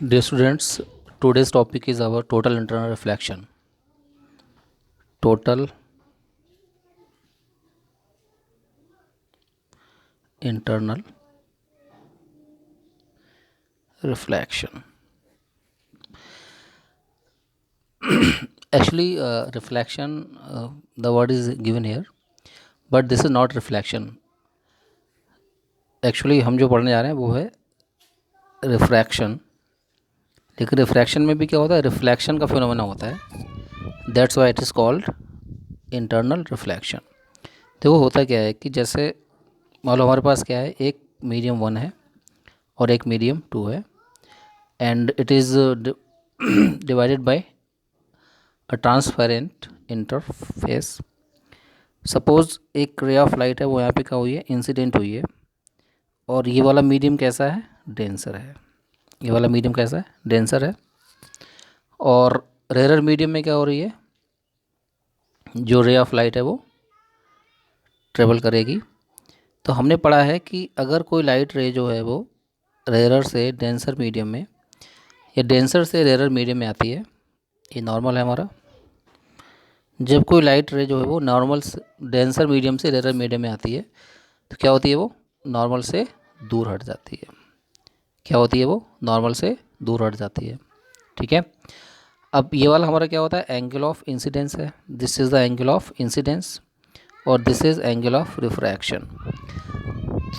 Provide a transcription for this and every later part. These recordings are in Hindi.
Dear students, today's topic is our total internal reflection. Total internal reflection. Actually, reflection, the word is given here, but this is not reflection. Actually, हम जो पढ़ने जा रहे हैं वो है रिफ्रैक्शन. लेकिन रिफ्रैक्शन में भी क्या होता है, रिफ्लेक्शन का फिनोमेना होता है. That's why it is called internal reflection. देखो होता क्या है कि जैसे मान लो हमारे पास क्या है, एक मीडियम 1 है और एक मीडियम 2 है, and it is divided by a transparent interface. Suppose एक रे ऑफ लाइट है, वो यहाँ पे क्या हुई है, इंसिडेंट हुई है, और ये वाला मीडियम कैसा है, डेंसर है. ये वाला मीडियम कैसा है, डेंसर है. और रेयर मीडियम में क्या हो रही है, जो रे ऑफ लाइट है वो ट्रेवल करेगी. तो हमने पढ़ा है कि अगर कोई लाइट रे जो है वो रेयर से डेंसर मीडियम में या डेंसर से रेयर मीडियम में आती है, ये नॉर्मल है हमारा. जब कोई लाइट रे जो है वो नॉर्मल डेंसर मीडियम से रेयर मीडियम में आती है तो क्या होती है, वो नॉर्मल से दूर हट जाती है. क्या होती है, वो नॉर्मल से दूर हट जाती है. ठीक है. अब ये वाला हमारा क्या होता है, एंगल ऑफ इंसिडेंस है. This is the angle of incidence और this is angle of refraction.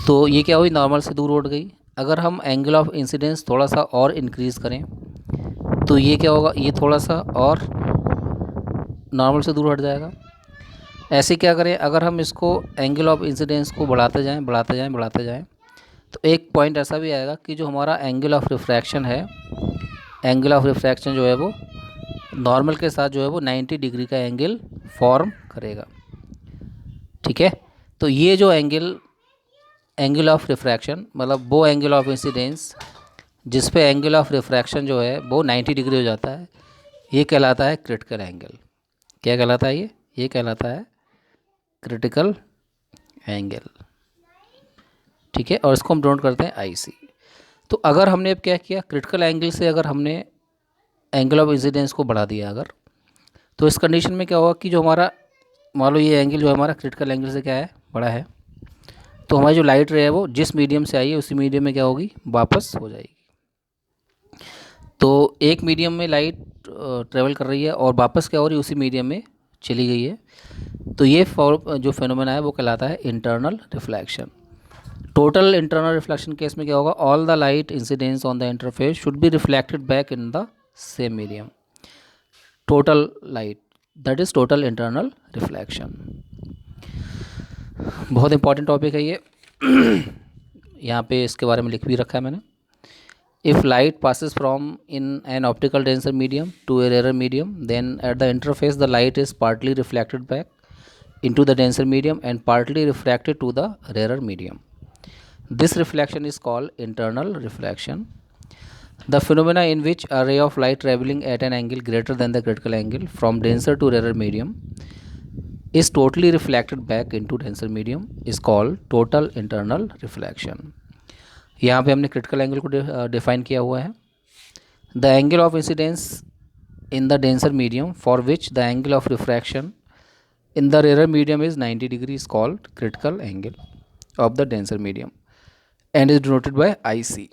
तो ये क्या हुई, नॉर्मल से दूर उठ गई. अगर हम एंगल ऑफ इंसिडेंस थोड़ा सा और इंक्रीज़ करें तो ये क्या होगा, ये थोड़ा सा और नॉर्मल से दूर हट जाएगा. ऐसे क्या करें, अगर हम इसको एंगल ऑफ इंसिडेंस को बढ़ाते जाएं बढ़ाते जाएं बढ़ाते जाएं तो एक पॉइंट ऐसा भी आएगा कि जो हमारा एंगल ऑफ रिफ्रैक्शन है, एंगल ऑफ रिफ्रैक्शन जो है वो नॉर्मल के साथ जो है वो 90 डिग्री का एंगल फॉर्म करेगा. ठीक है. तो ये जो एंगल ऑफ रिफ्रैक्शन मतलब वो एंगल ऑफ इंसिडेंस जिस पे एंगल ऑफ रिफ्रैक्शन जो है वो 90 डिग्री हो जाता है, ये कहलाता है क्रिटिकल एंगल. क्या कहलाता है ये कहलाता है क्रिटिकल एंगल. ठीक है. और इसको हम डिनोट करते हैं IC. तो अगर हमने अब क्या किया, क्रिटिकल एंगल से अगर हमने एंगल ऑफ इंसिडेंस को बढ़ा दिया अगर, तो इस कंडीशन में क्या होगा कि जो हमारा मान लो ये एंगल जो हमारा क्रिटिकल एंगल से क्या है, बड़ा है, तो हमारी जो लाइट रे है वो जिस मीडियम से आई है उसी मीडियम में क्या होगी, वापस हो जाएगी. तो एक मीडियम में लाइट ट्रेवल कर रही है और वापस क्या हो रही है, उसी मीडियम में चली गई है. तो ये जो फेनोमेना है वो कहलाता है internal reflection. Total internal reflection case में क्या होगा, all the light incidence on the interface should be reflected back in the same medium. Total light, that is total internal reflection. बहुत इंपॉर्टेंट टॉपिक है ये. यहाँ पे इसके बारे में लिख भी रखा है मैंने. If light passes from in an optical denser medium to a rarer medium, then at the interface the light is partly reflected back into the denser medium and partly refracted to the rarer medium. This reflection is called internal reflection. The phenomena in which a ray of light traveling at an angle greater than the critical angle from denser to rarer medium is totally reflected back into denser medium is called total internal reflection. यहाँ पे हमने क्रिटिकल एंगल को डिफाइन किया हुआ है. The angle of incidence in the denser medium for which the angle of refraction in the rare medium is 90 degree is called critical angle of the denser medium and is denoted by IC.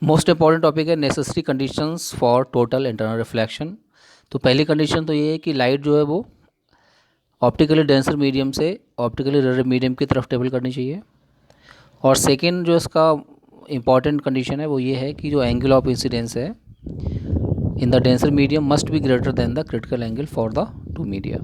Most important topic है necessary conditions for total internal reflection. तो पहली कंडीशन तो ये है कि लाइट जो है वो ऑप्टिकली डेंसर मीडियम से ऑप्टिकली रेयर मीडियम की तरफ ट्रेवल करनी चाहिए. और सेकेंड जो इसका इम्पॉर्टेंट कंडीशन है वो ये है कि जो एंगल ऑफ इंसिडेंस है in the denser medium must be greater than the critical angle for the two media.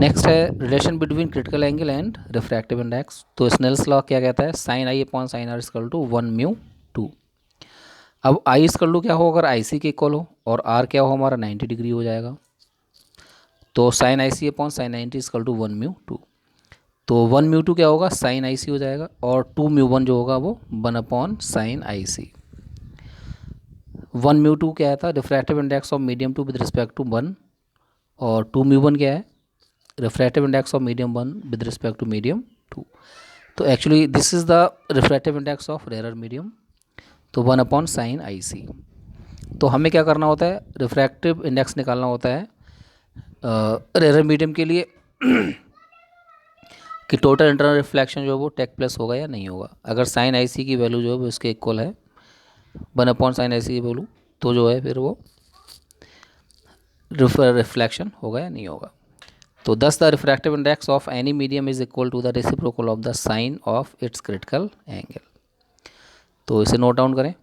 Next है relation between critical angle and refractive index. तो स्नेल्स लॉ क्या कहता है, sin I upon sin R equal to 1/2. अब I इक्वल टू क्या हो, अगर IC के इक्वल हो और R क्या हो हमारा 90 डिग्री हो जाएगा. तो sin IC upon sin 90 equal to 1/2. तो 1/2 क्या होगा, sin IC हो जाएगा, और 2/1 जो होगा वो 1/sin IC. 1/2 क्या था, refractive index of medium 2 with respect to 1, और 2/1 क्या है, refractive index of medium 1 with respect to medium 2. तो actually this is the refractive index of rare medium, तो 1/sin IC। तो हमें क्या करना होता है, रिफ्रैक्टिव इंडेक्स निकालना होता है रेयर मीडियम के लिए कि टोटल इंटरनल रिफ्लेक्शन जो है वो टेक प्लेस होगा या नहीं होगा। अगर साइन IC की वैल्यू जो है वो इसके इक्वल है 1/sin IC की वैल्यू, तो जो है फिर वो रिफ्लेक्शन होगा या नहीं होगा। तो thus the refractive index of any medium is equal to the reciprocal of the sine of its critical angle. तो इसे नोट डाउन करें।